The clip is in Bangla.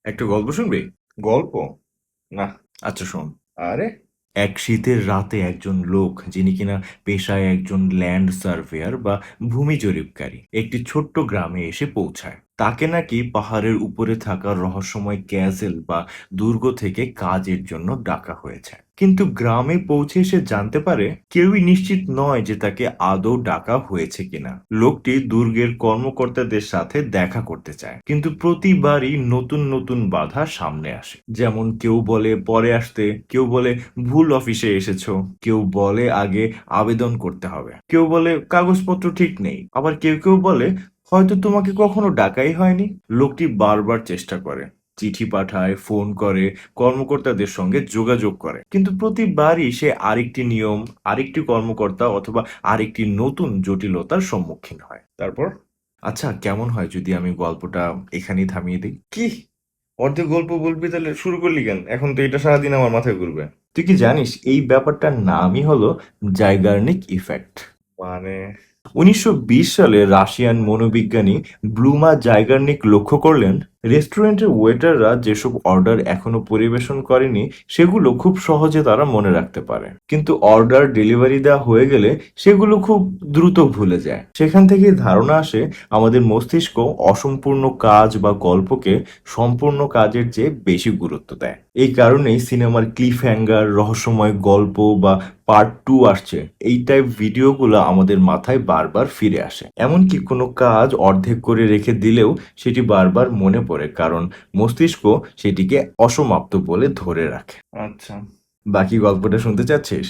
একটা গল্প শুনবি? গল্প? না। আচ্ছা শোন। আরে, এক শীতের রাতে একজন লোক, যিনি কিনা পেশায় একজন ল্যান্ড সার্ভেয়ার বা ভূমি জরিপকারী, একটি ছোট্ট গ্রামে এসে পৌঁছায়। তাকে নাকি পাহাড়ের উপরে থাকা রহস্যময় ক্যাসেল বা দুর্গ থেকে কাজের জন্য ডাকা হয়েছে। কিন্তু গ্রামে পৌঁছে সে জানতে পারে কেউই নিশ্চিত নয় যে তাকে আদৌ ডাকা হয়েছে কিনা। লোকটি দুর্গের কর্মকর্তাদের সাথে দেখা করতে চায়, কিন্তু প্রতিবারই নতুন নতুন বাধা সামনে আসে। যেমন কেউ বলে পরে আসতে, কেউ বলে ভুল অফিসে এসেছো, কেউ বলে আগে আবেদন করতে হবে, কেউ বলে কাগজপত্র ঠিক নেই, আবার কেউ কেউ বলে হয়তো তোমাকে কখনো ডাকাই হয়নি। লোকটি বারবার চেষ্টা করে, চিঠি পাঠায়, ফোন করে, কর্মকর্তাদের সঙ্গে যোগাযোগ করে, কিন্তু প্রতিবারই সে আরেকটি নিয়ম, আরেকটি কর্মকর্তা অথবা আরেকটি নতুন জটিলতার সম্মুখীন হয়। তারপর? আচ্ছা, কেমন হয় যদি আমি গল্পটা এখানেই থামিয়ে দিই? কি? অর্ধেক গল্প বলবি তাহলে শুরু করলি কেন? এখন তো এটা সারাদিন আমার মাথায় ঘুরবে। তুই কি জানিস এই ব্যাপারটার নামই হলো জাইগার্নিক ইফেক্ট? মানে? ১৯২০ সালে রাশিয়ান মনোবিজ্ঞানী ব্লুমা জাইগার্নিক লক্ষ্য করলেন রেস্টুরেন্টের ওয়েটাররা যেসব অর্ডার এখনো পরিবেশন করেনি সেগুলো খুব সহজে তারা মনে রাখতে পারে, কিন্তু অর্ডার ডেলিভারি দেওয়া হয়ে গেলে সেগুলো খুব দ্রুত ভুলে যায়। সেখান থেকেই ধারণা আসে আমাদের মস্তিষ্ক অসম্পূর্ণ কাজ বা গল্পকে সম্পূর্ণ কাজের চেয়ে বেশি গুরুত্ব দেয়। এই কারণেই সিনেমার ক্লিফ হ্যাঙ্গার, রহস্যময় গল্প বা পার্ট টু আসছে, এই টাইপ ভিডিওগুলো আমাদের মাথায় বারবার ফিরে আসে। এমনকি কোনো কাজ অর্ধেক করে রেখে দিলেও সেটি বারবার মনে পড়ে, কারণ মস্তিষ্ক সেটিকে অসমাপ্ত বলে ধরে রাখে। আচ্ছা। বাকি গল্পটা শুনতে চাচ্ছিস?